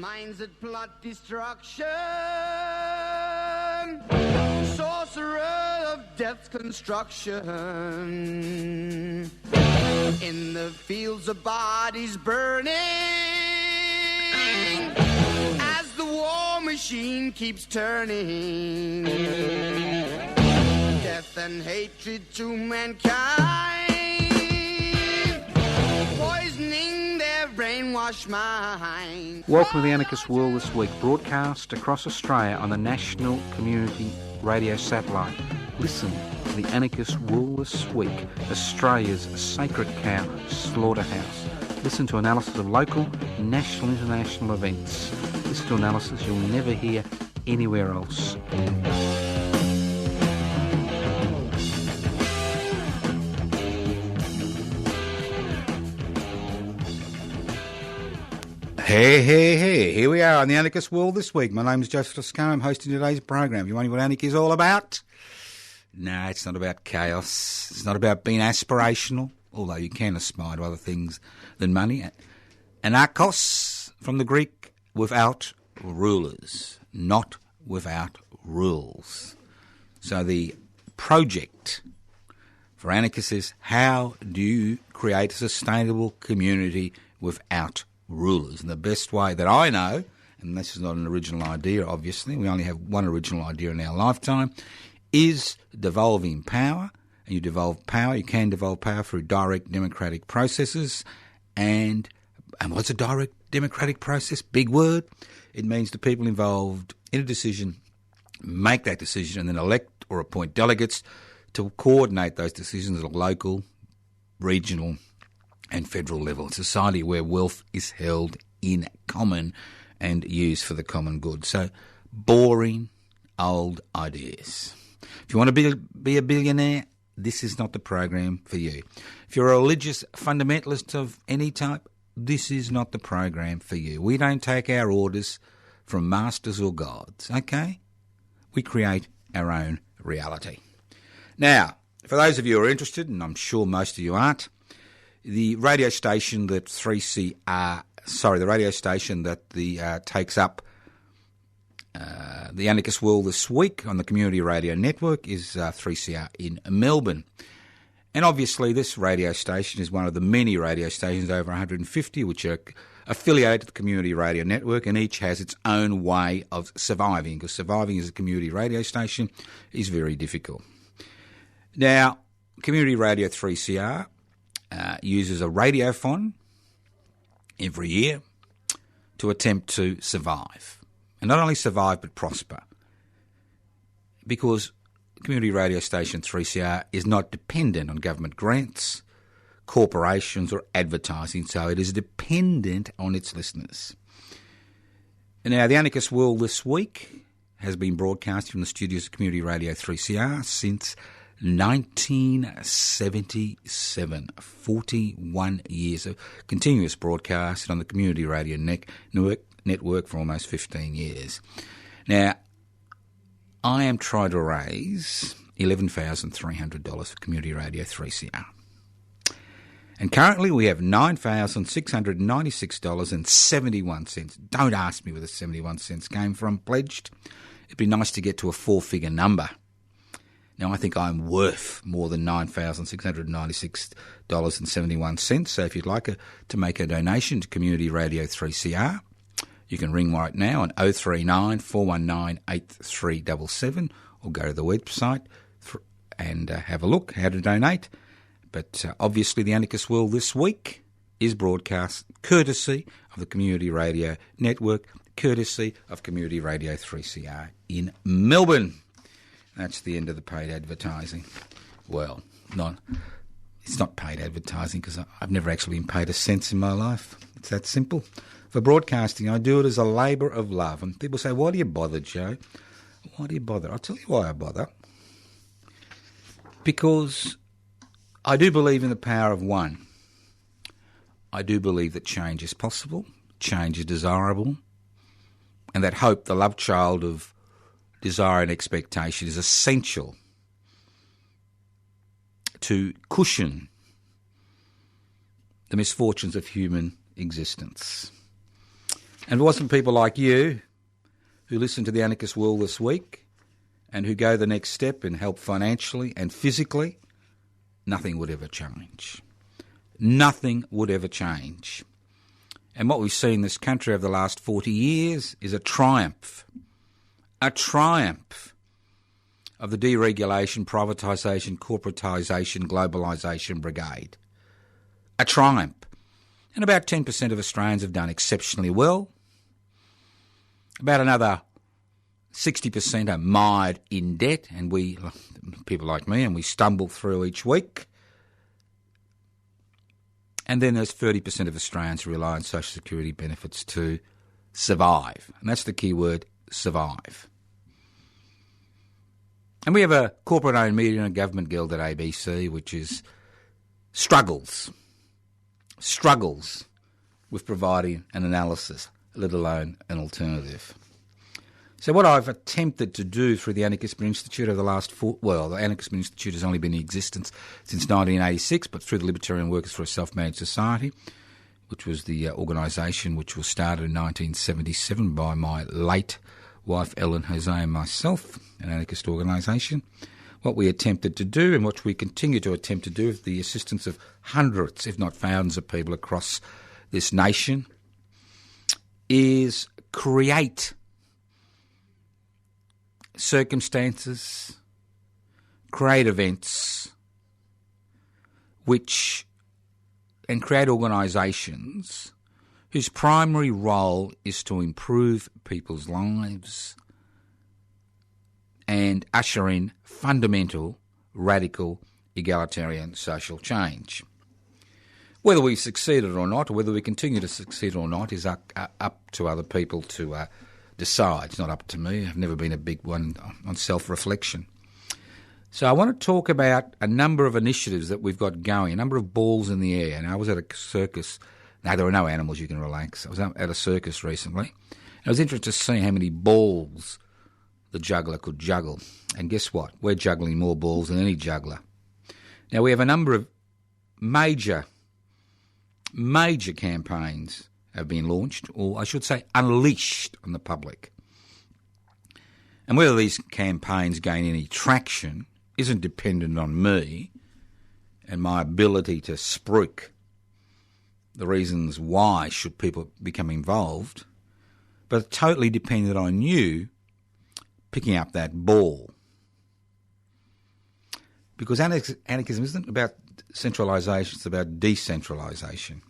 minds that plot destruction, sorcerer of death's construction, in the fields of bodies burning, as the war machine keeps turning, death and hatred to mankind, poisoning their brainwashed mind. Welcome to the Anarchist World This Week, broadcast across Australia on the National Community Radio Satellite. Listen to the Anarchist World This Week, Australia's sacred cow slaughterhouse. Listen to analysis of local, national, international events. Listen to analysis you'll never hear anywhere else. Hey, here we are on the Anarchist World This Week. My name is Joseph Toscano. I'm hosting today's program. You wonder what anarchy is all about? No, it's not about chaos. It's not about being aspirational, although you can aspire to other things than money. Anarchos, from the Greek, without rulers, not without rules. So the project for anarchists is, how do you create a sustainable community without rulers? And the best way that I know, and this is not an original idea, obviously, we only have one original idea in our lifetime, is devolving power. And you can devolve power through direct democratic processes. And what's a direct democratic process? Big word. It means the people involved in a decision make that decision and then elect or appoint delegates to coordinate those decisions at a local, regional and federal level. It's a society where wealth is held in common and used for the common good. So, boring, old ideas. If you want to be a billionaire, this is not the program for you. If you're a religious fundamentalist of any type, this is not the program for you. We don't take our orders from masters or gods, okay? We create our own reality. Now, for those of you who are interested, and I'm sure most of you aren't, the radio station that takes up the Anarchist World This Week on the Community Radio Network is 3CR in Melbourne. And obviously this radio station is one of the many radio stations, over 150, which are affiliated to the Community Radio Network, and each has its own way of surviving, because surviving as a community radio station is very difficult. Now, Community Radio 3CR uses a radiophone every year to attempt to survive. And not only survive, but prosper. Because community radio station 3CR is not dependent on government grants, corporations or advertising, so it is dependent on its listeners. And now, the Anarchist World This Week has been broadcast from the studios of Community Radio 3CR since 1977, 41 years of continuous broadcast on the Community Radio Network for almost 15 years. Now, I am trying to raise $11,300 for Community Radio 3CR. And currently we have $9,696.71. Don't ask me where the 71 cents came from, pledged. It'd be nice to get to a four-figure number. Now, I think I'm worth more than $9,696.71. So if you'd like to make a donation to Community Radio 3CR, you can ring right now on 039 419 8377 or go to the website and have a look how to donate. But obviously the Anarchist World This Week is broadcast courtesy of the Community Radio Network, courtesy of Community Radio 3CR in Melbourne. That's the end of the paid advertising. Well, it's not paid advertising because I've never actually been paid a cent in my life. It's that simple. For broadcasting, I do it as a labour of love. And people say, why do you bother, Joe? Why do you bother? I'll tell you why I bother. Because I do believe in the power of one. I do believe that change is possible, change is desirable, and that hope, the love child of desire and expectation, is essential to cushion the misfortunes of human existence. And it wasn't people like you who listen to the Anarchist World this week and who go the next step and help financially and physically, nothing would ever change. Nothing would ever change. And what we've seen in this country over the last 40 years is a triumph of the deregulation, privatisation, corporatisation, globalisation brigade. A triumph. And about 10% of Australians have done exceptionally well. About another 60% are mired in debt, and we, people like me, and we stumble through each week. And then there's 30% of Australians who rely on social security benefits to survive. And that's the key word, survive. And we have a corporate-owned media and government guild at ABC, which is struggles with providing an analysis, let alone an alternative. So what I've attempted to do through the Anarchist Institute over the last the Anarchist Institute has only been in existence since 1986, but through the Libertarian Workers for a Self-Managed Society, which was the organisation which was started in 1977 by my late wife Ellen Jose and myself, an anarchist organisation. What we attempted to do, and what we continue to attempt to do with the assistance of hundreds, if not thousands of people across this nation, is create circumstances, create events and create organisations whose primary role is to improve people's lives and usher in fundamental, radical, egalitarian social change. Whether we've succeeded or not, or whether we continue to succeed or not, is up to other people to decide. It's not up to me. I've never been a big one on self-reflection. So I want to talk about a number of initiatives that we've got going, a number of balls in the air. And I was at a circus. Now, there are no animals, you can relax. I was at a circus recently. And I was interested to see how many balls the juggler could juggle. And guess what? We're juggling more balls than any juggler. Now, we have a number of major campaigns have been launched, or I should say unleashed on the public. And whether these campaigns gain any traction isn't dependent on me and my ability to spruik the reasons why should people become involved, but totally dependent on you picking up that ball. Because anarchism isn't about centralisation, it's about decentralisation.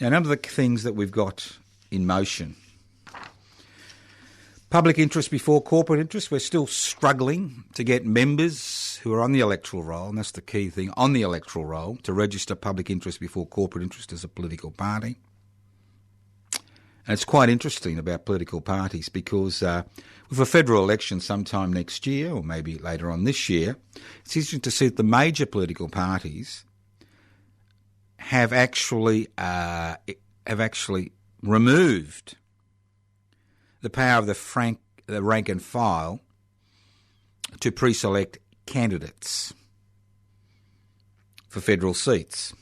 Now, none of the things that we've got in motion. Public interest before corporate interest. We're still struggling to get members who are on the electoral roll, and that's the key thing, on the electoral roll, to register public interest before corporate interest as a political party. And it's quite interesting about political parties because with a federal election sometime next year, or maybe later on this year, it's interesting to see that the major political parties have actually removed the power of the rank and file to pre-select candidates for federal seats.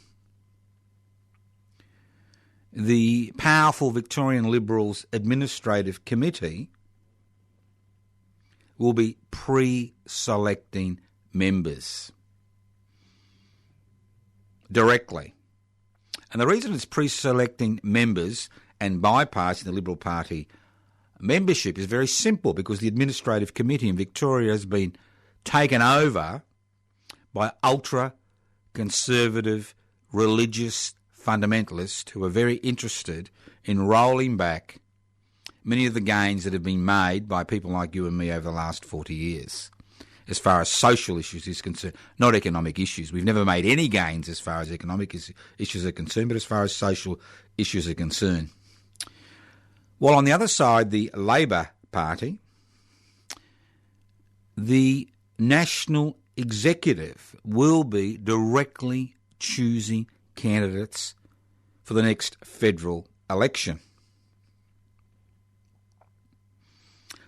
The powerful Victorian Liberals Administrative Committee will be pre-selecting members directly. And the reason it's pre-selecting members and bypassing the Liberal Party membership is very simple, because the Administrative Committee in Victoria has been taken over by ultra-conservative religious fundamentalists who are very interested in rolling back many of the gains that have been made by people like you and me over the last 40 years. As far as social issues is concerned, not economic issues. We've never made any gains as far as economic issues are concerned, but as far as social issues are concerned. While on the other side, the Labor Party, the National Executive will be directly choosing candidates for the next federal election.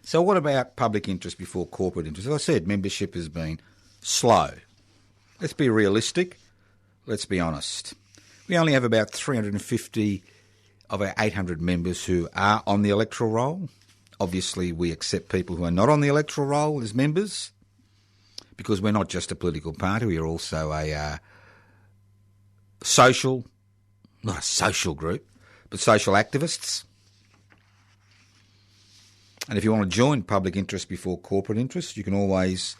So what about public interest before corporate interest? As I said, membership has been slow. Let's be realistic. Let's be honest. We only have about 350 of our 800 members who are on the electoral roll. Obviously, we accept people who are not on the electoral roll as members because we're not just a political party, we are also a social, not a social group, but social activists. And if you want to join public interest before corporate interest, you can always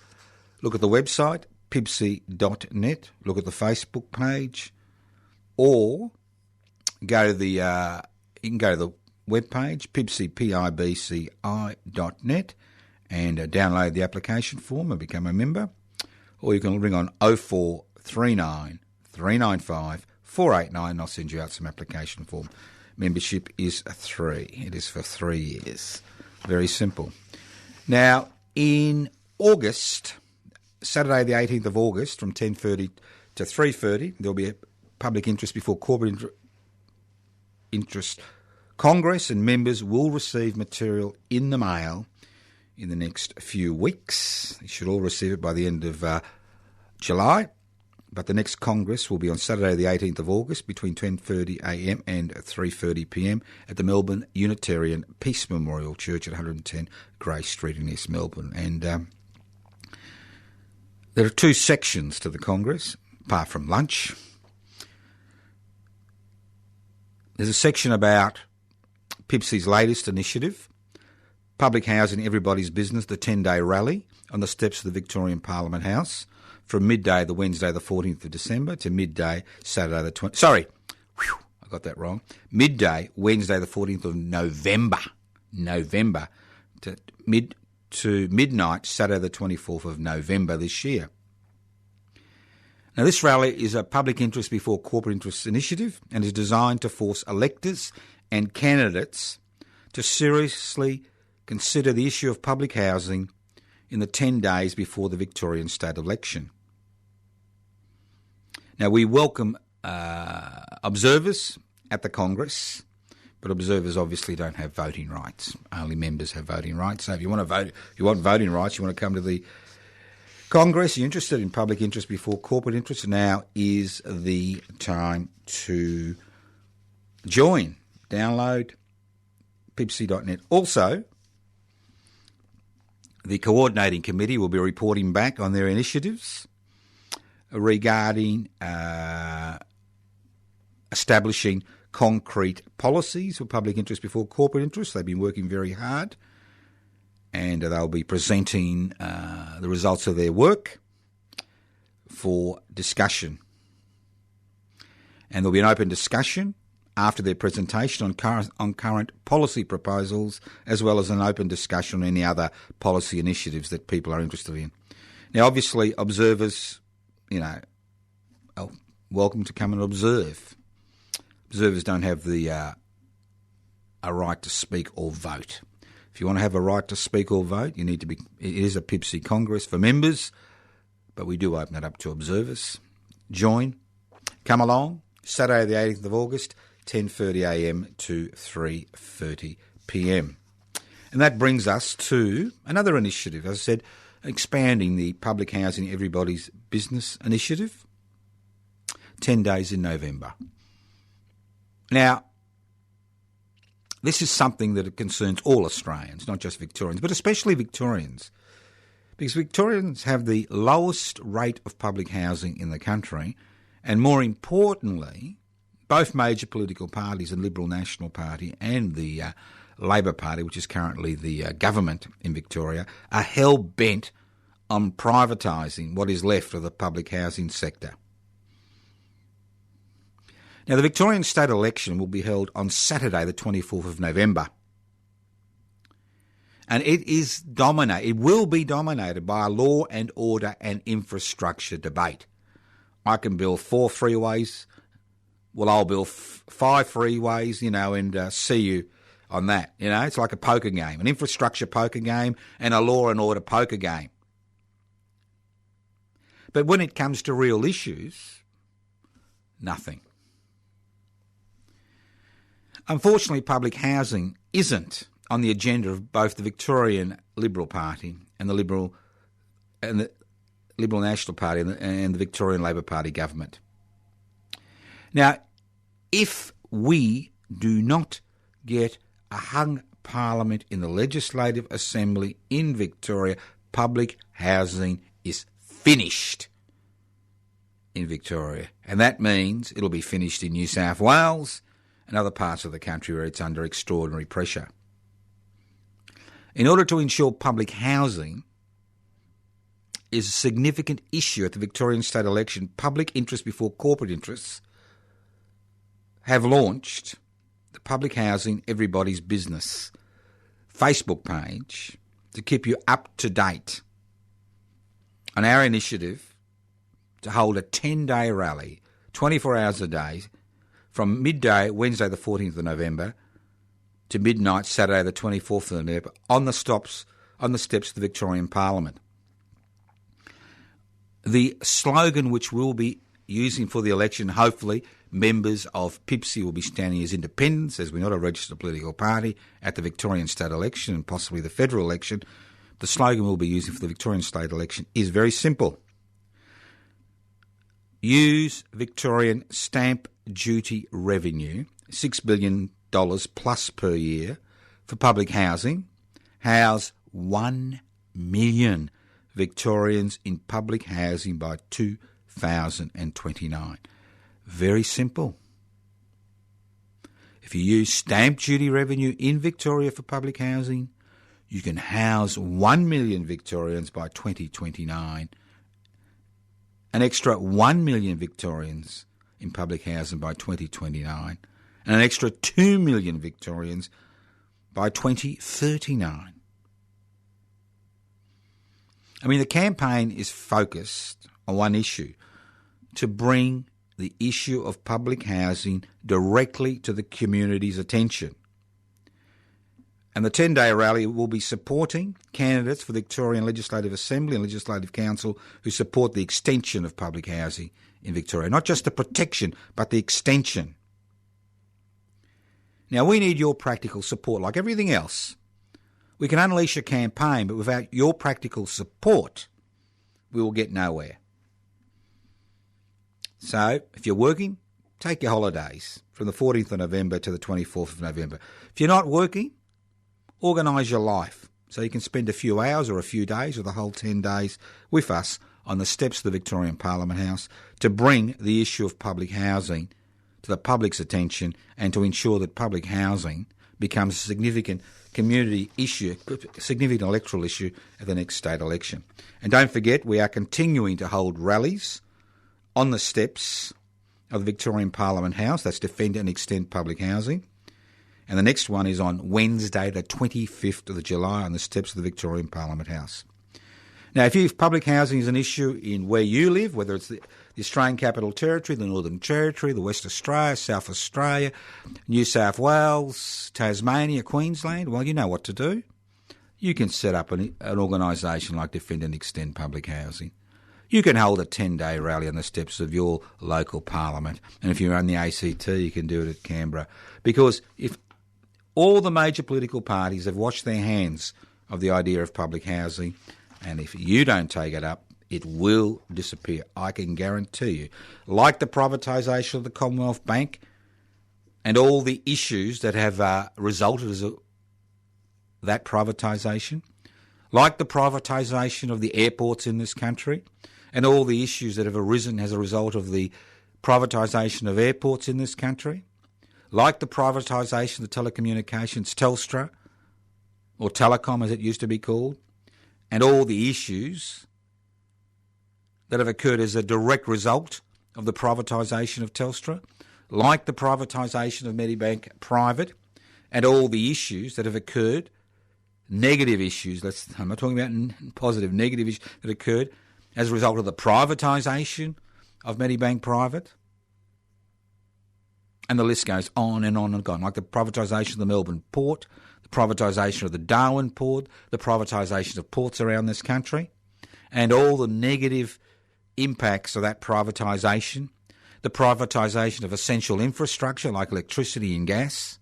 look at the website, pibci.net, look at the Facebook page, or go to the you can go to the webpage, pibci.net, and download the application form and become a member. Or you can ring on 0439 395 489 and I'll send you out some application form. Membership is free. It is for 3 years. Very simple. Now, in August, Saturday the 18th of August, from 10:30 to 3:30, there'll be a public interest before corporate interest Congress, and members will receive material in the mail in the next few weeks. You should all receive it by the end of July. But the next Congress will be on Saturday the 18th of August between 10:30am and 3:30pm at the Melbourne Unitarian Peace Memorial Church at 110 Grey Street in East Melbourne. And there are two sections to the Congress, apart from lunch. There's a section about PIBCI's latest initiative, Public Housing Everybody's Business, the 10-day rally on the steps of the Victorian Parliament House from midday the Wednesday the 14th of December to midday Saturday the 20th. Sorry, I got that wrong. Midday Wednesday the 14th of November to midnight Saturday the 24th of November this year. Now, this rally is a public interest before corporate interest initiative and is designed to force electors and candidates to seriously consider the issue of public housing in the 10 days before the Victorian state election. Now, we welcome observers at the Congress, but observers obviously don't have voting rights. Only members have voting rights. So if you want to vote, if you want voting rights, you want to come to the Congress, you're interested in public interest before corporate interest, now is the time to join. Download pibci.net. Also, the coordinating committee will be reporting back on their initiatives regarding establishing concrete policies for public interest before corporate interest. They've been working very hard, and they'll be presenting the results of their work for discussion. And there'll be an open discussion after their presentation on current policy proposals, as well as an open discussion on any other policy initiatives that people are interested in. Now, obviously, observers, are welcome to come and observe. Observers don't have a right to speak or vote. If you want to have a right to speak or vote, you need to be. It is a PIBCI Congress for members, but we do open it up to observers. Join, come along. Saturday the 18th of August, 10:30am to 3:30pm. And that brings us to another initiative, as I said, expanding the Public Housing Everybody's Business initiative, 10 days in November. Now, this is something that concerns all Australians, not just Victorians, but especially Victorians, because Victorians have the lowest rate of public housing in the country, and more importantly, both major political parties, the Liberal National Party and the Labor Party, which is currently the government in Victoria, are hell-bent on privatising what is left of the public housing sector. Now, the Victorian state election will be held on Saturday, the 24th of November. And it will be dominated by a law and order and infrastructure debate. I can build 4 freeways. Well, I'll build 5 freeways, and see you on that. It's like a poker game, an infrastructure poker game and a law and order poker game. But when it comes to real issues, nothing. Unfortunately, public housing isn't on the agenda of both the Victorian Liberal Party and the Liberal National Party and the Victorian Labor Party government. Now, if we do not get a hung parliament in the Legislative Assembly in Victoria, public housing is finished in Victoria. And that means it'll be finished in New South Wales and other parts of the country where it's under extraordinary pressure. In order to ensure public housing is a significant issue at the Victorian state election, public interest before corporate interests have launched the Public Housing Everybody's Business Facebook page to keep you up to date on our initiative to hold a 10-day rally, 24 hours a day, from midday Wednesday the 14th of November to midnight Saturday the 24th of November on the steps of the Victorian Parliament. The slogan which we'll be using for the election, hopefully, members of PIPSI will be standing as independents, as we're not a registered political party, at the Victorian state election and possibly the federal election. The slogan we'll be using for the Victorian state election is very simple. Use Victorian stamp duty revenue, $6 billion plus per year, for public housing. House 1 million Victorians in public housing by 2029. Very simple. If you use stamp duty revenue in Victoria for public housing, you can house 1 million Victorians by 2029, an extra 1 million Victorians in public housing by 2029, and an extra 2 million Victorians by 2039. I mean, the campaign is focused on one issue, to bring the issue of public housing directly to the community's attention. And the 10-day rally will be supporting candidates for the Victorian Legislative Assembly and Legislative Council who support the extension of public housing in Victoria. Not just the protection, but the extension. Now, we need your practical support. Like everything else, we can unleash a campaign, but without your practical support, we will get nowhere. So, if you're working, take your holidays from the 14th of November to the 24th of November. If you're not working, organise your life so you can spend a few hours or a few days or the whole 10 days with us on the steps of the Victorian Parliament House to bring the issue of public housing to the public's attention and to ensure that public housing becomes a significant community issue, a significant electoral issue at the next state election. And don't forget, we are continuing to hold rallies on the steps of the Victorian Parliament House. That's Defend and Extend Public Housing. And the next one is on Wednesday, the 25th of July, on the steps of the Victorian Parliament House. Now, if public housing is an issue in where you live, whether it's the Australian Capital Territory, the Northern Territory, the West Australia, South Australia, New South Wales, Tasmania, Queensland, well, you know what to do. You can set up an organisation like Defend and Extend Public Housing. You can hold a 10-day rally on the steps of your local parliament. And if you're on the ACT, you can do it at Canberra. Because if all the major political parties have washed their hands of the idea of public housing, and if you don't take it up, it will disappear. I can guarantee you. Like the privatisation of the Commonwealth Bank and all the issues that have resulted as that privatisation, like the privatisation of the airports in this country and all the issues that have arisen as a result of the privatisation of airports in this country, like the privatisation of telecommunications, Telstra, or Telecom as it used to be called, and all the issues that have occurred as a direct result of the privatisation of Telstra, like the privatisation of Medibank Private, and all the issues that have occurred, negative issues, I'm not talking about positive, negative issues that occurred as a result of the privatisation of Medibank Private. And the list goes on and on and on, like the privatisation of the Melbourne Port, the privatisation of the Darwin Port, the privatisation of ports around this country, and all the negative impacts of that privatisation, the privatisation of essential infrastructure like electricity and gas,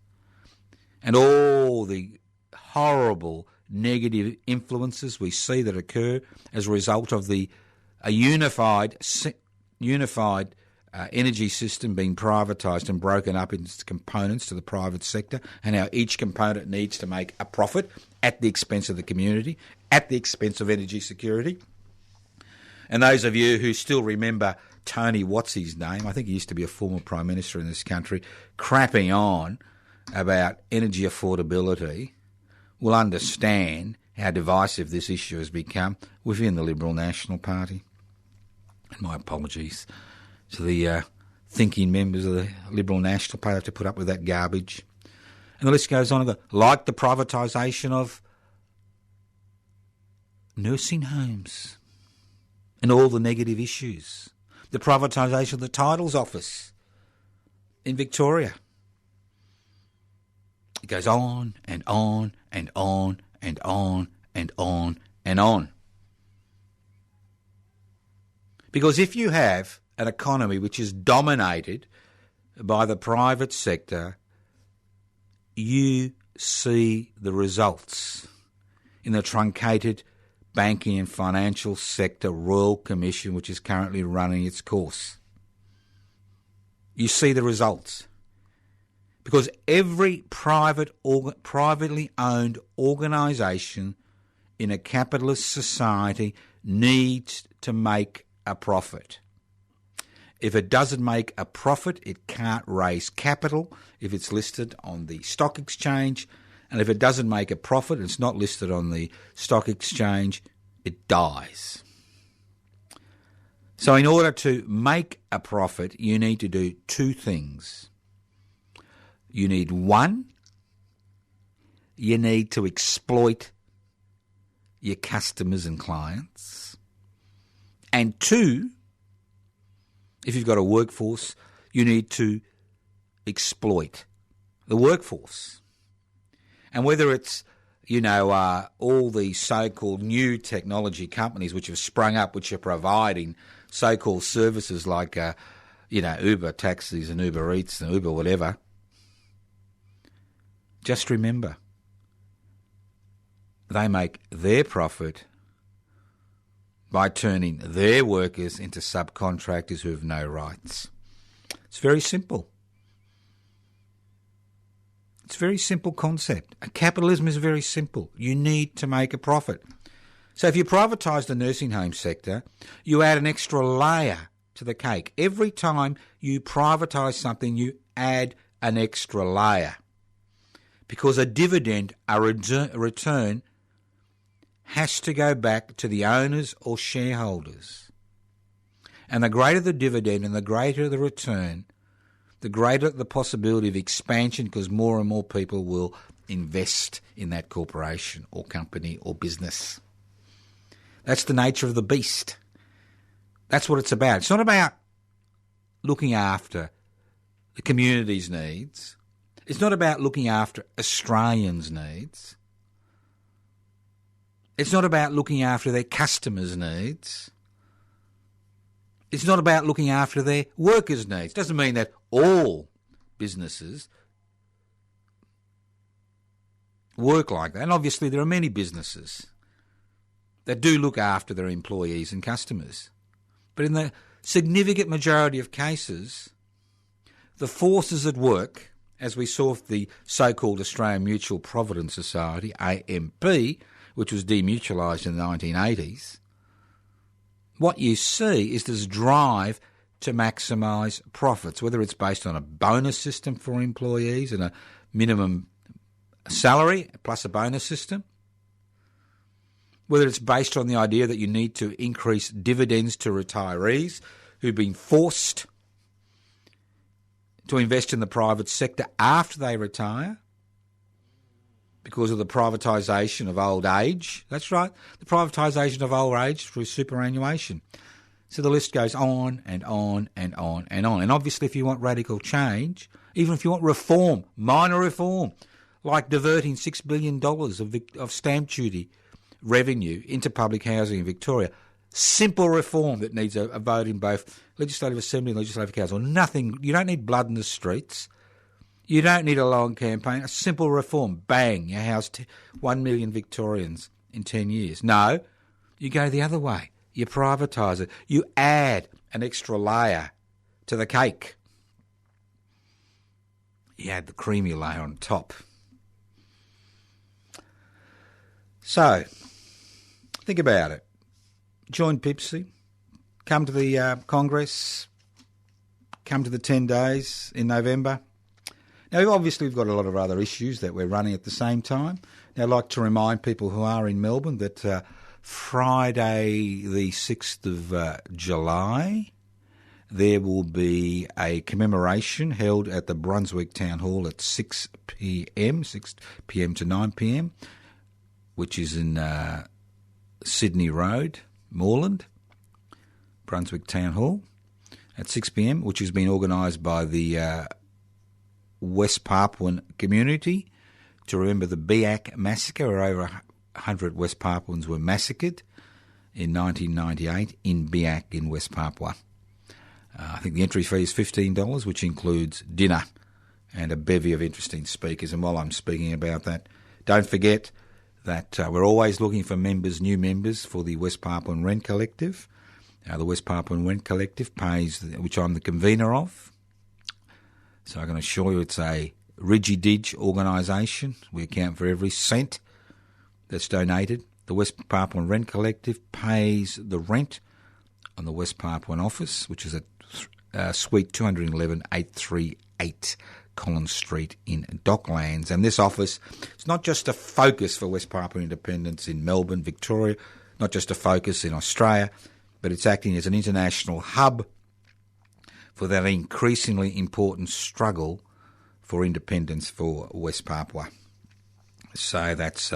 and all the horrible negative influences we see that occur as a result of a unified energy system being privatised and broken up into components to the private sector, and how each component needs to make a profit at the expense of the community, at the expense of energy security. And those of you who still remember Tony, what's his name, I think he used to be a former Prime Minister in this country, crapping on about energy affordability, will understand how divisive this issue has become within the Liberal National Party. And my apologies to the thinking members of the Liberal National Party have to put up with that garbage. And the list goes on, like the privatisation of nursing homes and all the negative issues, the privatisation of the Titles Office in Victoria. It goes on and on and on and on and on and on. Because if you have an economy which is dominated by the private sector, you see the results in the truncated banking and financial sector Royal Commission, which is currently running its course. You see the results. Because every privately owned organisation in a capitalist society needs to make a profit. If it doesn't make a profit, it can't raise capital if it's listed on the stock exchange. And if it doesn't make a profit and it's not listed on the stock exchange, it dies. So in order to make a profit, you need to do two things. You need, one, you need to exploit your customers and clients. And two, if you've got a workforce, you need to exploit the workforce. And whether it's, all these so-called new technology companies which have sprung up, which are providing so-called services like, Uber taxis and Uber Eats and Uber whatever, just remember, they make their profit by turning their workers into subcontractors who have no rights. It's very simple. It's a very simple concept. Capitalism is very simple. You need to make a profit. So if you privatise the nursing home sector, you add an extra layer to the cake. Every time you privatise something, you add an extra layer. Because a dividend, a return, has to go back to the owners or shareholders. And the greater the dividend and the greater the return, the greater the possibility of expansion, because more and more people will invest in that corporation or company or business. That's the nature of the beast. That's what it's about. It's not about looking after the community's needs. It's not about looking after Australians' needs. It's not about looking after their customers' needs. It's not about looking after their workers' needs. It doesn't mean that all businesses work like that. And obviously there are many businesses that do look after their employees and customers. But in the significant majority of cases, the forces at work, as we saw with the so-called Australian Mutual Provident Society, AMP, which was demutualised in the 1980s, what you see is this drive to maximise profits, whether it's based on a bonus system for employees and a minimum salary plus a bonus system, whether it's based on the idea that you need to increase dividends to retirees who've been forced to invest in the private sector after they retire because of the privatisation of old age. That's right, the privatisation of old age through superannuation. So the list goes on and on and on and on. And obviously if you want radical change, even if you want reform, minor reform, like diverting $6 billion of stamp duty revenue into public housing in Victoria, simple reform that needs a vote in both Legislative Assembly and Legislative Council. Nothing, you don't need blood in the streets. You don't need a long campaign. A simple reform, bang, you house 1 million Victorians in 10 years. No, you go the other way. You privatise it. You add an extra layer to the cake. You add the creamy layer on top. So, think about it. Join Pipsy. Come to the Congress. Come to the 10 days in November. Now, obviously, we've got a lot of other issues that we're running at the same time. Now, I'd like to remind people who are in Melbourne that Friday the 6th of July, there will be a commemoration held at the Brunswick Town Hall at 6 p.m, 6 p.m. to 9 p.m, which is in Sydney Road, Moreland, Brunswick Town Hall, at 6 p.m, which has been organised by the West Papuan community to remember the Biak massacre, where over 100 West Papuans were massacred in 1998 in Biak in West Papua. I think the entry fee is $15, which includes dinner and a bevy of interesting speakers. And while I'm speaking about that, don't forget that we're always looking for members, new members for the West Papuan Rent Collective. The West Papuan Rent Collective pays, which I'm the convener of. So I can assure you it's a Rigididge organisation. We account for every cent that's donated. The West Papuan Rent Collective pays the rent on the West Papuan office, which is at Suite 211 838 Collins Street in Docklands. And this office, it's not just a focus for West Papua independence in Melbourne, Victoria, not just a focus in Australia, but it's acting as an international hub for that increasingly important struggle for independence for West Papua. So that's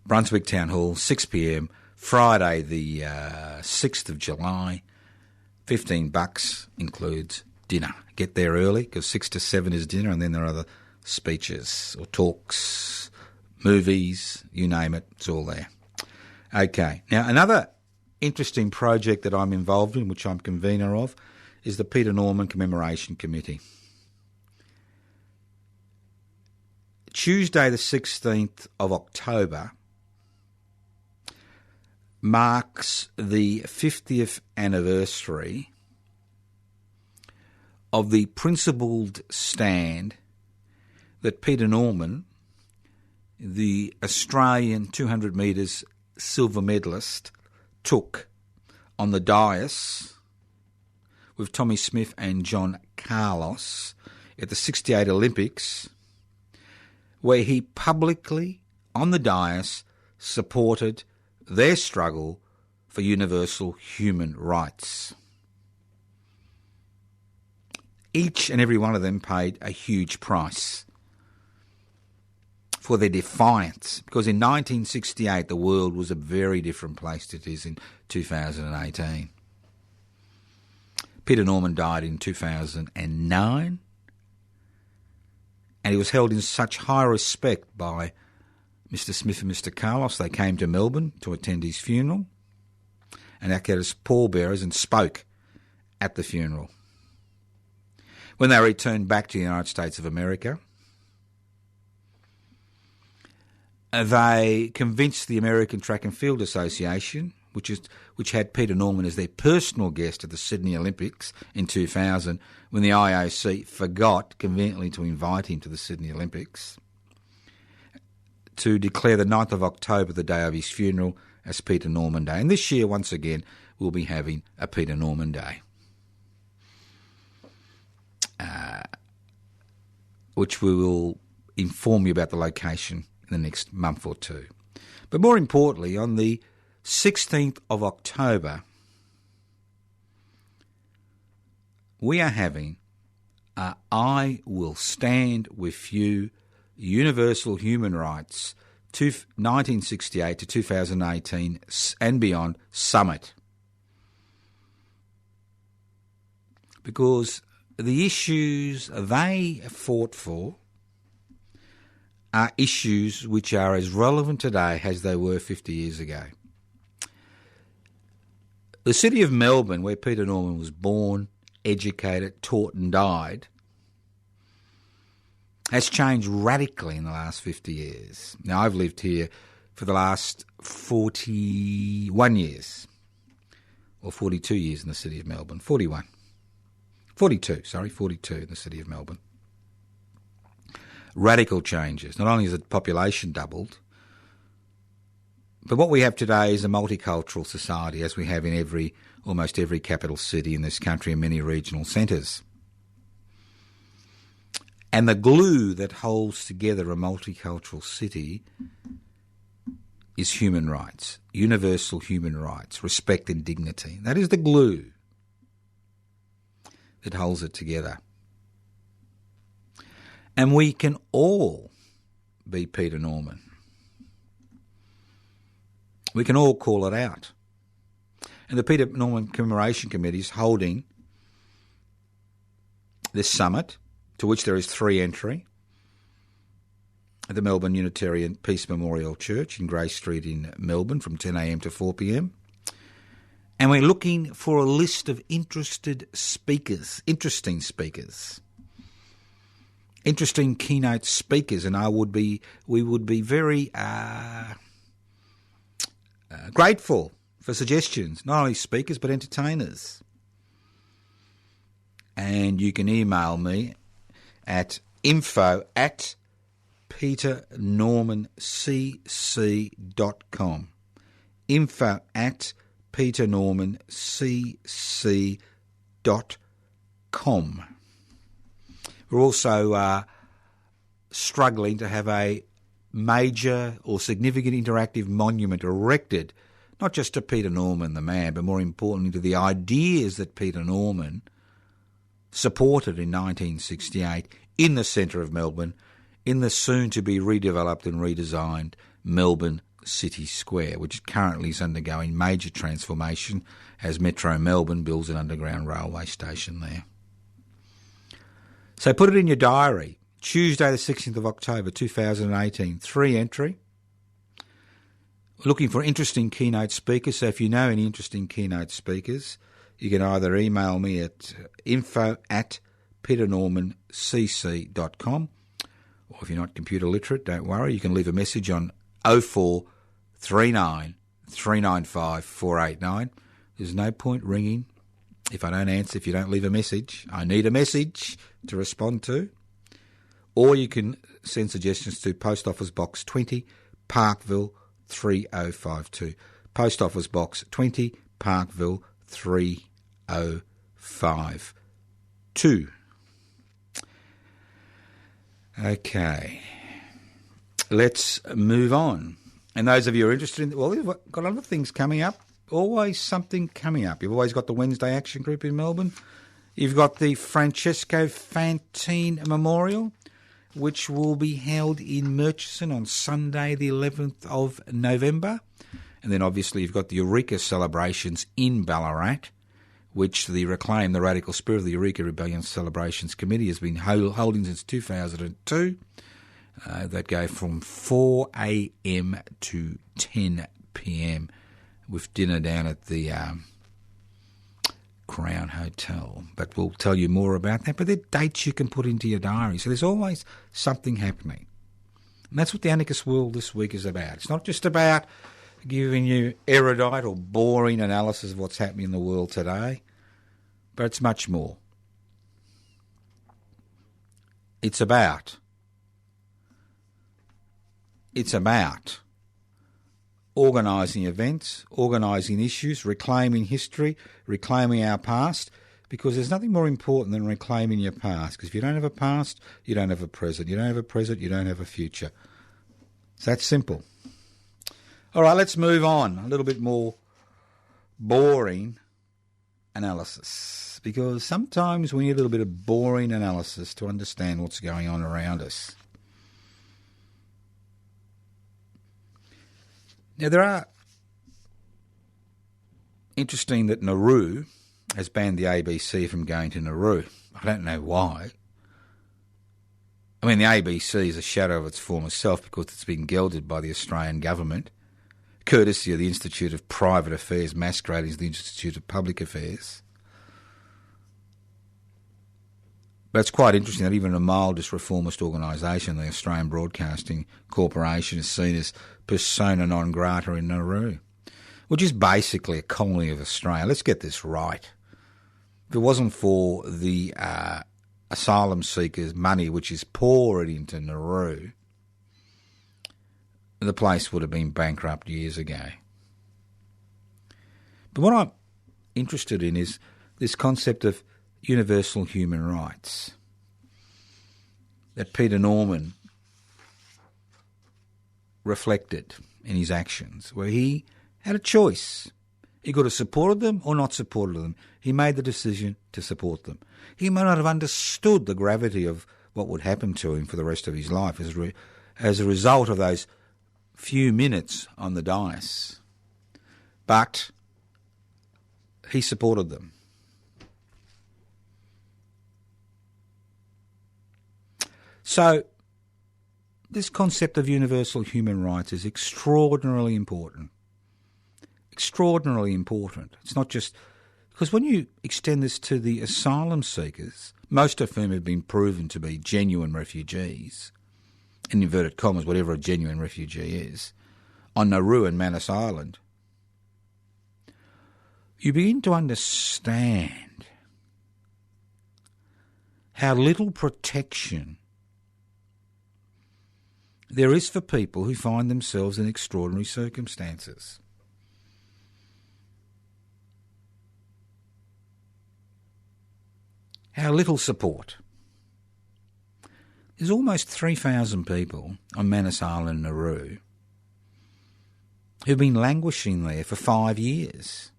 Brunswick Town Hall, 6 p.m, Friday the 6th of July, $15 includes dinner. Get there early because 6 to 7 is dinner, and then there are other speeches or talks, movies, you name it, it's all there. Okay, now another interesting project that I'm involved in, which I'm convener of, is the Peter Norman Commemoration Committee. Tuesday the 16th of October marks the 50th anniversary of the principled stand that Peter Norman, the Australian 200 metres silver medalist, took on the dais with Tommy Smith and John Carlos at the 68 Olympics, where he publicly, on the dais, supported their struggle for universal human rights. Each and every one of them paid a huge price for their defiance, because in 1968 the world was a very different place than it is in 2018. Peter Norman died in 2009, and he was held in such high respect by Mr. Smith and Mr. Carlos. They came to Melbourne to attend his funeral and acted as pallbearers and spoke at the funeral. When they returned back to the United States of America, they convinced the American Track and Field Association, which had Peter Norman as their personal guest at the Sydney Olympics in 2000, when the IOC forgot conveniently to invite him to the Sydney Olympics, to declare the 9th of October, the day of his funeral, as Peter Norman Day. And this year, once again, we'll be having a Peter Norman Day, which we will inform you about the location in the next month or two. But more importantly, on the 16th of October, we are having I Will Stand With You Universal Human Rights 1968 to 2018 and beyond summit. Because the issues they fought for are issues which are as relevant today as they were 50 years ago. The city of Melbourne, where Peter Norman was born, educated, taught and died, has changed radically in the last 50 years. Now, I've lived here for the last 41 years, or 42 years in the city of Melbourne, 41. 42 in the city of Melbourne. Radical changes. Not only has the population doubled, but what we have today is a multicultural society, as we have in almost every capital city in this country and many regional centres. And the glue that holds together a multicultural city is human rights, universal human rights, respect and dignity. That is the glue that holds it together. And we can all be Peter Norman. We can all call it out. And the Peter Norman Commemoration Committee is holding this summit, to which there is 3 entry, at the Melbourne Unitarian Peace Memorial Church in Grey Street in Melbourne from 10 a.m. to 4 p.m. And we're looking for a list of interesting speakers, interesting keynote speakers, and we would be very grateful for suggestions, not only speakers but entertainers. And you can email me at info@peternormancc.com. info@peternormancc.com. We're also struggling to have a major or significant interactive monument erected, not just to Peter Norman the man, but more importantly to the ideas that Peter Norman supported in 1968 in the centre of Melbourne, in the soon-to-be redeveloped and redesigned Melbourne City Square, which currently is undergoing major transformation as Metro Melbourne builds an underground railway station there. So put it in your diary. Tuesday the 16th of October 2018, 3 entry. We're looking for interesting keynote speakers, so if you know any interesting keynote speakers, you can either email me at info@peternormancc.com, or if you're not computer literate, don't worry, you can leave a message on 0439 395 489. There's no point ringing if I don't answer, if you don't leave a message. I need a message to respond to. Or you can send suggestions to Post Office Box 20, Parkville 3052. Post Office Box 20, Parkville 3052. Okay, let's move on. And those of you who are interested in, well, we've got other things coming up. Always something coming up. You've always got the Wednesday Action Group in Melbourne. You've got the Francesco Fantine Memorial, which will be held in Murchison on Sunday the 11th of November. And then obviously you've got the Eureka celebrations in Ballarat, which the Reclaim the Radical Spirit of the Eureka Rebellion Celebrations Committee has been holding since 2002. That go from 4 a.m. to 10 p.m. with dinner down at the Crown Hotel. But we'll tell you more about that. But they're dates you can put into your diary. So there's always something happening. And that's what the Anarchist World this week is about. It's not just about giving you erudite or boring analysis of what's happening in the world today, but it's much more. It's about organising events, organising issues, reclaiming history, reclaiming our past, because there's nothing more important than reclaiming your past, because if you don't have a past, you don't have a present. You don't have a present, you don't have a future. It's that simple. All right, let's move on. A little bit more boring analysis, because sometimes we need a little bit of boring analysis to understand what's going on around us. Now, there are... Interesting that Nauru has banned the ABC from going to Nauru. I don't know why. I mean, the ABC is a shadow of its former self because it's been gelded by the Australian government, courtesy of the Institute of Private Affairs masquerading as the Institute of Public Affairs. But it's quite interesting that even a mildest reformist organisation, the Australian Broadcasting Corporation, is seen as persona non grata in Nauru, which is basically a colony of Australia. Let's get this right. if it wasn't for the asylum seekers' money, which is pouring into Nauru, the place would have been bankrupt years ago. But what I'm interested in is this concept of universal human rights that Peter Norman reflected in his actions, where he had a choice. He could have supported them or not supported them. He made the decision to support them. He may not have understood the gravity of what would happen to him for the rest of his life as a result of those few minutes on the dais. But he supported them. So this concept of universal human rights is extraordinarily important. Extraordinarily important. It's not just... Because when you extend this to the asylum seekers, most of whom have been proven to be genuine refugees, in inverted commas, whatever a genuine refugee is, on Nauru and Manus Island, you begin to understand how little protection there is for people who find themselves in extraordinary circumstances. How little support. There's almost 3,000 people on Manus Island, Nauru, who've been languishing there for 5 years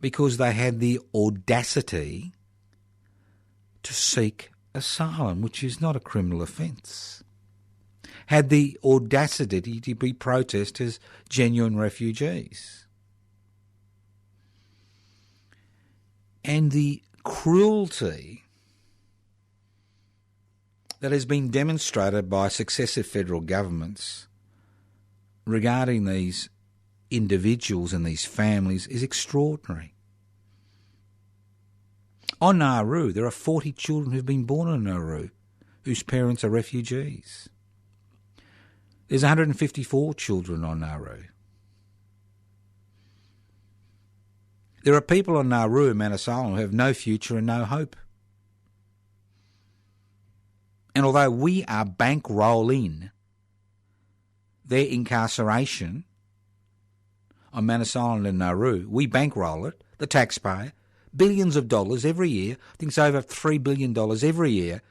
because they had the audacity to seek asylum, which is not a criminal offence. Had the audacity to be processed as genuine refugees. And the cruelty that has been demonstrated by successive federal governments regarding these individuals and these families is extraordinary. On Nauru, there are 40 children who've been born on Nauru whose parents are refugees. There's 154 children on Nauru. There are people on Nauru and Manus Island who have no future and no hope. And although we are bankrolling their incarceration on Manus Island and Nauru, we bankroll it, the taxpayer, billions of dollars every year. I think it's over $3 billion every year,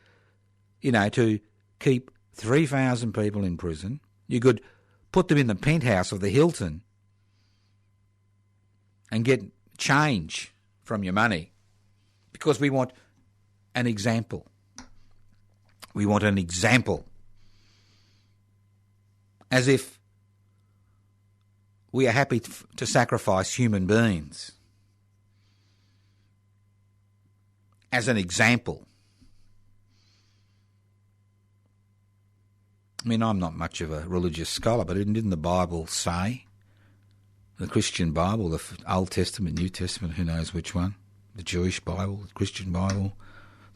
to keep 3,000 people in prison. You could put them in the penthouse of the Hilton and get change from your money because we want an example. We want an example. As if we are happy to sacrifice human beings as an example. I mean, I'm not much of a religious scholar, but didn't the Bible say, the Christian Bible, the Old Testament, New Testament, who knows which one, the Jewish Bible, the Christian Bible,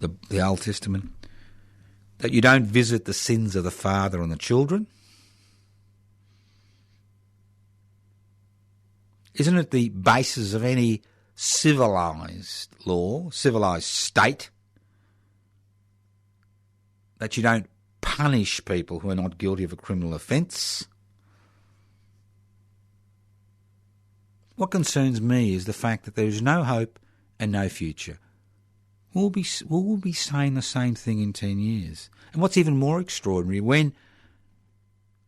the Old Testament, that you don't visit the sins of the father on the children? Isn't it the basis of any civilised law, civilised state, that you don't punish people who are not guilty of a criminal offence? What concerns me is the fact that there is no hope and no future. We'll be saying the same thing in 10 years. And what's even more extraordinary, when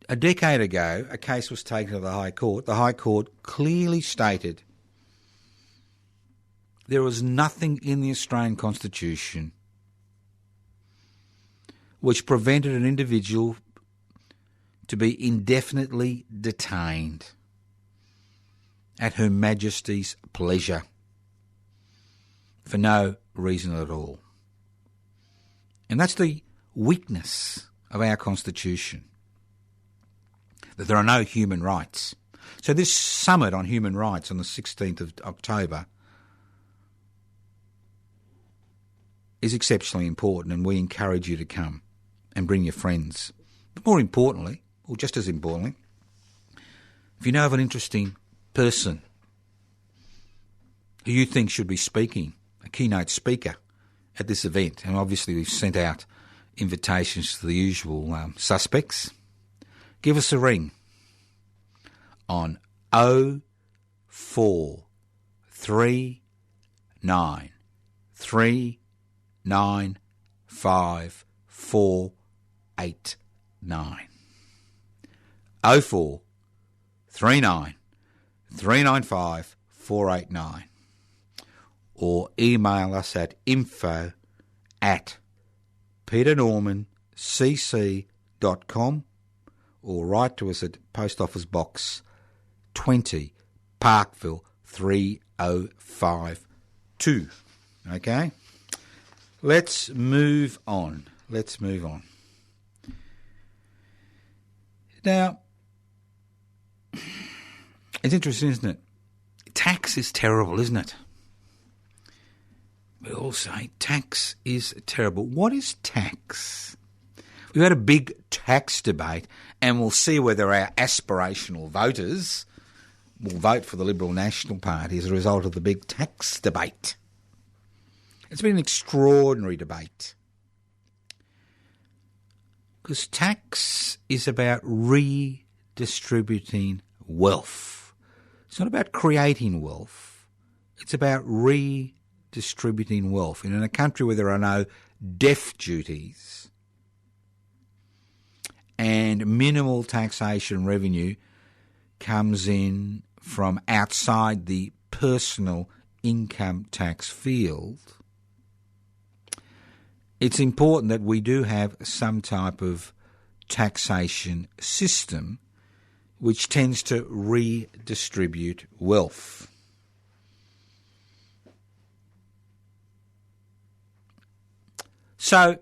a decade ago a case was taken to the High Court clearly stated there was nothing in the Australian Constitution which prevented an individual to be indefinitely detained at Her Majesty's pleasure for no reason at all. And that's the weakness of our Constitution, that there are no human rights. So this summit on human rights on the 16th of October is exceptionally important, and we encourage you to come and bring your friends. But more importantly, or just as importantly, if you know of an interesting person who you think should be speaking, a keynote speaker at this event, and obviously we've sent out invitations to the usual suspects, give us a ring on 0439 395 489. 0439 395 489, or email us at info@peternormancc.com, or write to us at Post Office Box 20, Parkville 3052. Okay? Let's move on. Now, it's interesting, isn't it? Tax is terrible, isn't it? We all say tax is terrible. What is tax? We've had a big tax debate, and we'll see whether our aspirational voters will vote for the Liberal National Party as a result of the big tax debate. It's been an extraordinary debate, because tax is about redistributing wealth. It's not about creating wealth. It's about redistributing wealth. And in a country where there are no death duties and minimal taxation revenue comes in from outside the personal income tax field, it's important that we do have some type of taxation system which tends to redistribute wealth. So,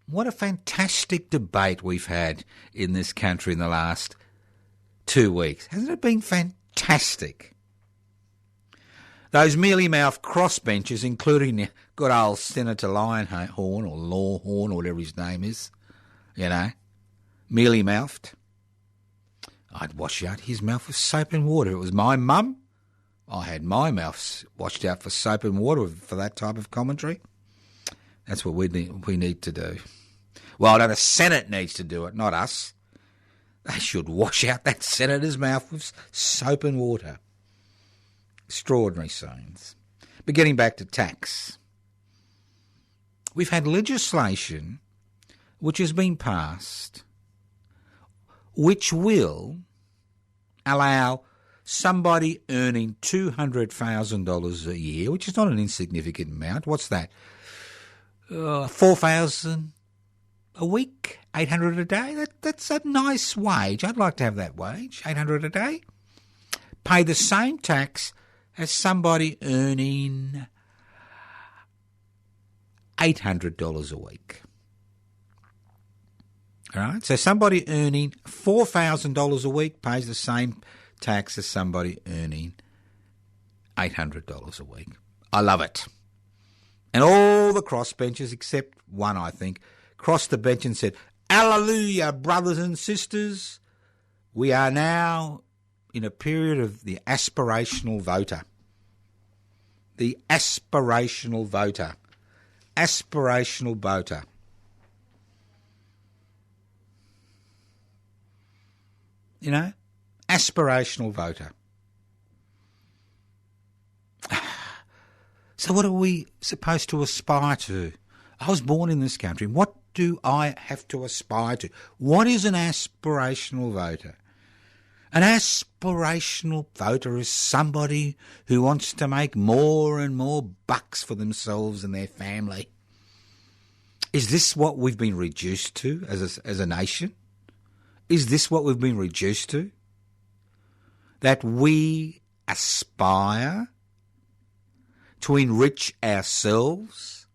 what a fantastic debate we've had in this country in the last 2 weeks. Hasn't it been fantastic? Those mealy-mouthed crossbenchers, including good old Senator Lionhorn or Lawhorn or whatever his name is, mealy-mouthed. I'd wash out his mouth with soap and water. If it was my mum, I had my mouth washed out for soap and water for that type of commentary. That's what we need to do. Well, no, the Senate needs to do it, not us. They should wash out that senator's mouth with soap and water. Extraordinary scenes. But getting back to tax, we've had legislation which has been passed which will allow somebody earning $200,000 a year, which is not an insignificant amount. What's that? $4,000 a week, $800 a day. That's a nice wage. I'd like to have that wage, $800 a day. Pay the same tax as somebody earning $800 a week. All right, so somebody earning $4,000 a week pays the same tax as somebody earning $800 a week. I love it. And all the crossbenchers, except one, I think, crossed the bench and said, "Hallelujah, brothers and sisters. We are now in a period of the aspirational voter." The aspirational voter. Aspirational voter. Aspirational voter. So what are we supposed to aspire to? I was born in this country. What do I have to aspire to? What is an aspirational voter? An aspirational voter is somebody who wants to make more and more bucks for themselves and their family. Is this what we've been reduced to as a nation? Is this what we've been reduced to? That we aspire to enrich ourselves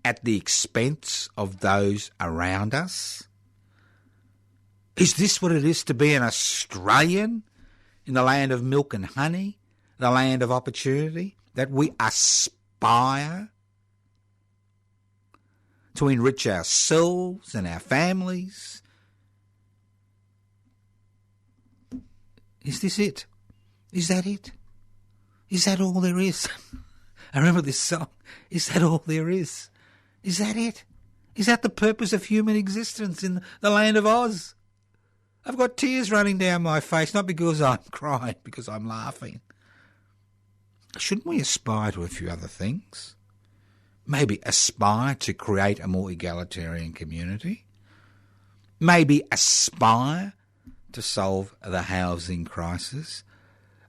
at the expense of those around us? Is this what it is to be an Australian in the land of milk and honey, the land of opportunity? That we aspire to enrich ourselves and our families? Is this it? Is that it? Is that all there is? I remember this song. Is that all there is? Is that it? Is that the purpose of human existence in the land of Oz? I've got tears running down my face, not because I'm crying, because I'm laughing. Shouldn't we aspire to a few other things? Maybe aspire to create a more egalitarian community? Maybe aspire to solve the housing crisis?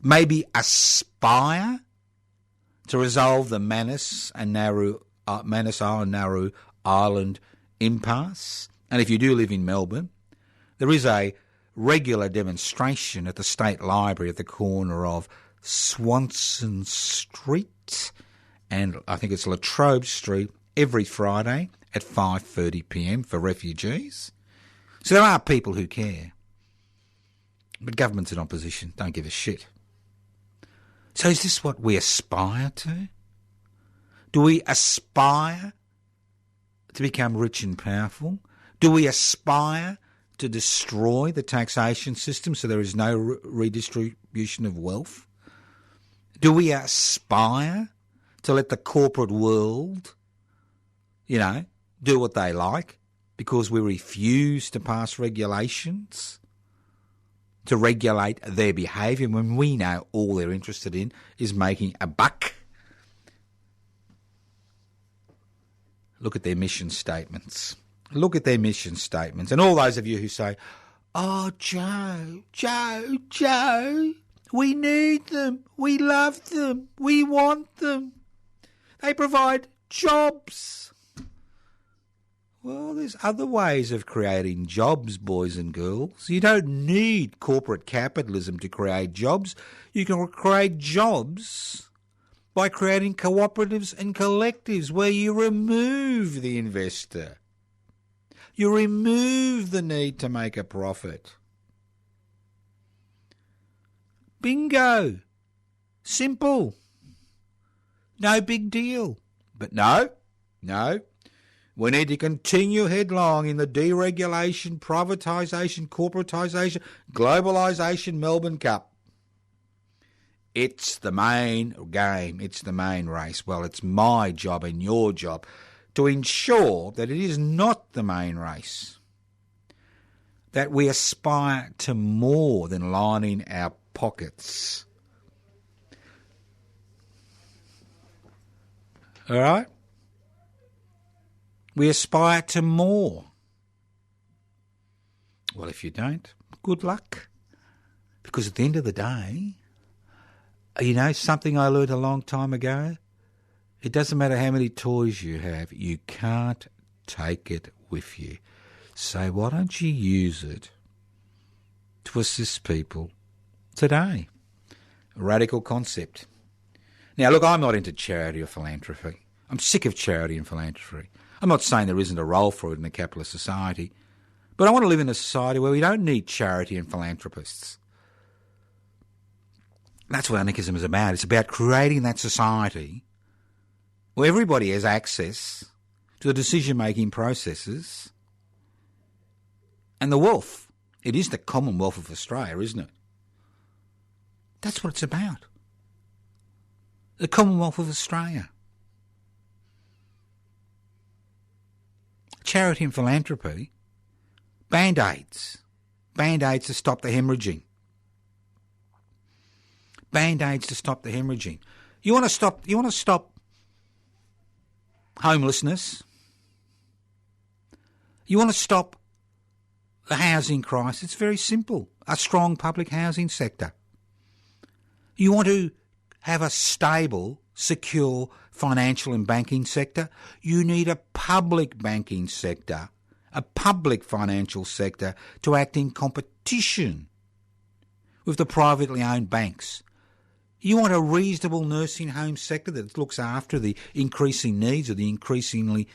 Maybe aspire to resolve the Manus and Nauru Island impasse? And if you do live in Melbourne, there is a regular demonstration at the State Library at the corner of Swanson Street and I think it's Latrobe Street every Friday at 5:30 p.m. for refugees. So there are people who care. But governments in opposition don't give a shit. So is this what we aspire to? Do we aspire to become rich and powerful? Do we aspire to destroy the taxation system so there is no redistribution of wealth? Do we aspire to let the corporate world, do what they like because we refuse to pass regulations to regulate their behaviour when we know all they're interested in is making a buck? Look at their mission statements. Look at their mission statements. And all those of you who say, oh, Joe, we need them, we love them, we want them. They provide jobs. Well, there's other ways of creating jobs, boys and girls. You don't need corporate capitalism to create jobs. You can create jobs by creating cooperatives and collectives where you remove the investor. You remove the need to make a profit. Bingo. Simple. No big deal. But no. We need to continue headlong in the deregulation, privatisation, corporatisation, globalisation Melbourne Cup. It's the main game. It's the main race. Well, it's my job and your job to ensure that it is not the main race, that we aspire to more than lining our pockets. All right? We aspire to more. Well, if you don't, good luck. Because at the end of the day, something I learned a long time ago? It doesn't matter how many toys you have, you can't take it with you. So why don't you use it to assist people today? A radical concept. Now, look, I'm not into charity or philanthropy. I'm sick of charity and philanthropy. I'm not saying there isn't a role for it in a capitalist society, but I want to live in a society where we don't need charity and philanthropists. That's what anarchism is about. It's about creating that society where everybody has access to the decision-making processes and the wealth. It is the Commonwealth of Australia, isn't it? That's what it's about. The Commonwealth of Australia. Charity and philanthropy, Band-Aids. Band-Aids to stop the hemorrhaging. Band-Aids to stop the hemorrhaging. You want to stop homelessness? You want to stop the housing crisis? It's very simple. A strong public housing sector. You want to have a stable, secure financial and banking sector? You need a public banking sector, a public financial sector to act in competition with the privately owned banks. You want a reasonable nursing home sector that looks after the increasing needs of the increasingly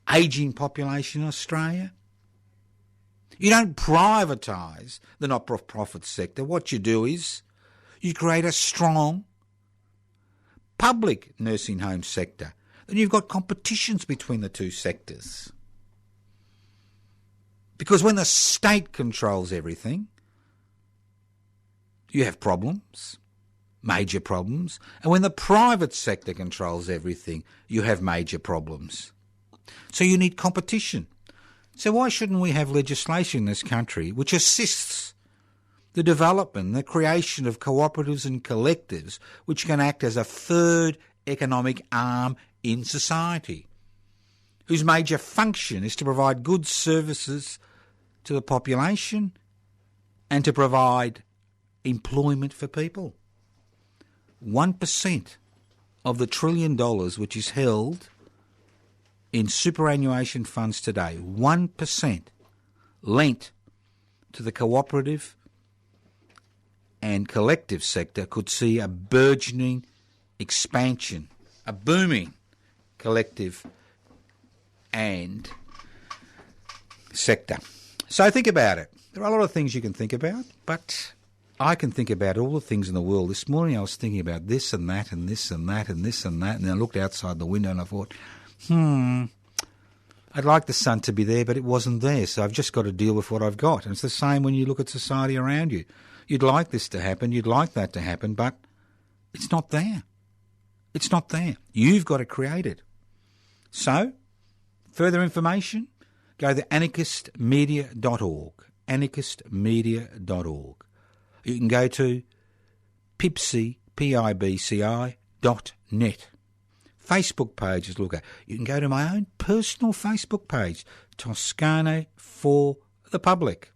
ageing population in Australia? You don't privatise the not-for-profit sector. What you do is you create a strong public nursing home sector. Then you've got competitions between the two sectors. Because when the state controls everything, you have problems. major problems. And when the private sector controls everything, you have major problems. So you need competition. So why shouldn't we have legislation in this country which assists the development, the creation of cooperatives and collectives which can act as a third economic arm in society, whose major function is to provide good services to the population and to provide employment for people? 1% of the $1 trillion which is held in superannuation funds today, 1% lent to the cooperative and collective sector could see a burgeoning expansion, a booming collective and sector. So think about it. There are a lot of things you can think about, but I can think about all the things in the world. This morning I was thinking about this and that and this and that and this and that, and then I looked outside the window and I thought, I'd like the sun to be there, but it wasn't there, so I've just got to deal with what I've got. And it's the same when you look at society around you. You'd like this to happen, you'd like that to happen, but it's not there. It's not there. You've got to create it. So, further information, go to anarchistmedia.org, anarchistmedia.org. You can go to pibci.net. Facebook pages to look at. You can go to my own personal Facebook page, Toscano for the Public.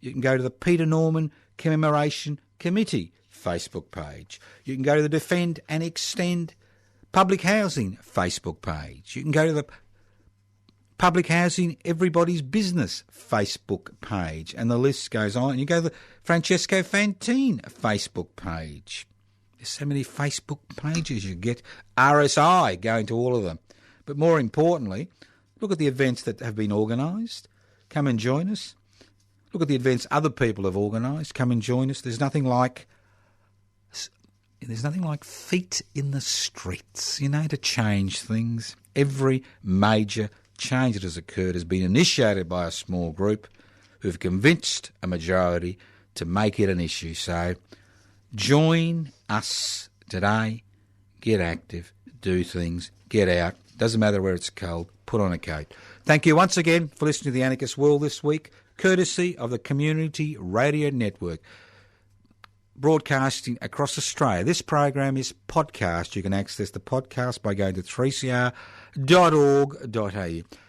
You can go to the Peter Norman Commemoration Committee Facebook page. You can go to the Defend and Extend Public Housing Facebook page. You can go to the Public Housing Everybody's Business Facebook page, and the list goes on. You go to the Francesco Fantine Facebook page. There's so many Facebook pages. You get RSI going to all of them. But more importantly, look at the events that have been organised. Come and join us. Look at the events other people have organised. Come and join us. There's nothing like feet in the streets, to change things. Every major change that has occurred has been initiated by a small group who've convinced a majority to make it an issue. So join us today, get active, do things, get out. Doesn't matter where it's cold, put on a coat. Thank you once again for listening to the Anarchist World this week, courtesy of the Community Radio Network, broadcasting across Australia. This program is podcast. You can access the podcast by going to 3cr.org.au.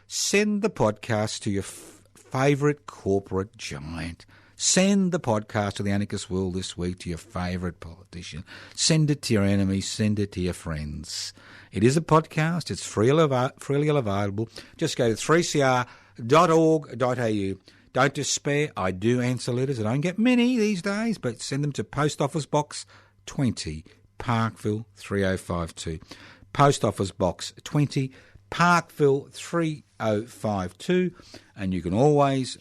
Send the podcast to your favourite corporate giant. Send the podcast to the Anarchist World this week to your favourite politician. Send it to your enemies. Send it to your friends. It is a podcast. It's freely available. Just go to 3cr.org.au. Don't despair. I do answer letters. I don't get many these days, but send them to Post Office Box 20, Parkville 3052. Post Office Box 20, Parkville 3052. And you can always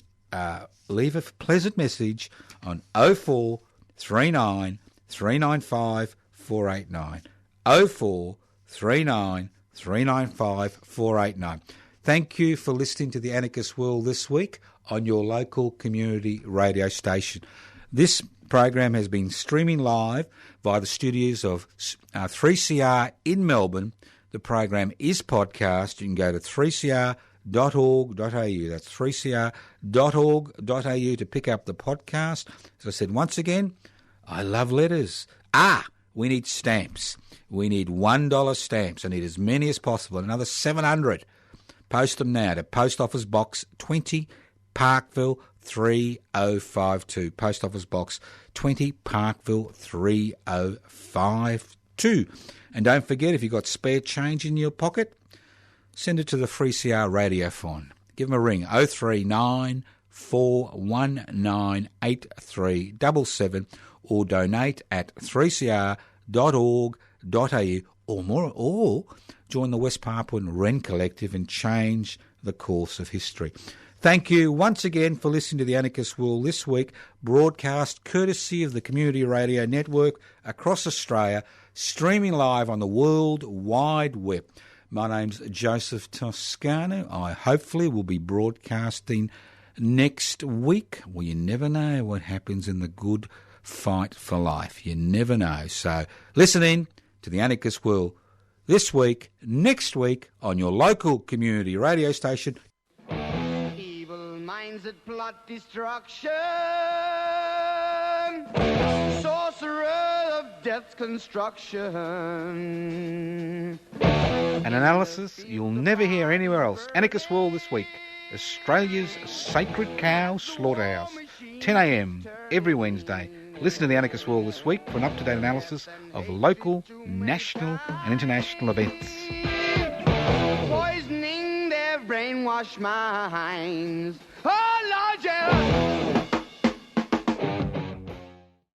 leave a pleasant message on 0439 395 489. 0439 395 489. Thank you for listening to the Anarchist World this week on your local community radio station. This program has been streaming live via the studios of 3CR in Melbourne. The program is podcast. You can go to 3cr.org.au. That's 3cr.org.au to pick up the podcast. As I said, once again, I love letters. We need stamps. We need $1 stamps. I need as many as possible, another 700. Post them now to Post Office Box 20, Parkville 3052. Post Office Box 20, Parkville 3052. And don't forget, if you've got spare change in your pocket, send it to the 3CR Radiophone. Give them a ring, 039 419 8377, or donate at 3cr.org.au, or join the West Papuan Wren Collective and change the course of history. Thank you once again for listening to the Anarchist World this week, broadcast courtesy of the Community Radio Network across Australia, streaming live on the World Wide Web. My name's Joseph Toscano. I hopefully will be broadcasting next week. Well, you never know what happens in the good fight for life. You never know. So listen in to the Anarchist World this week, next week on your local community radio station. Evil minds that plot destruction, sorcerer of death's construction. An analysis you'll never hear anywhere else. Anarchist World this week. Australia's sacred cow slaughterhouse. 10 a.m. every Wednesday. Listen to the Anarchist World this week for an up-to-date analysis of local, national and international events. Poisoning their brainwashed minds. Oh, Lord, yeah.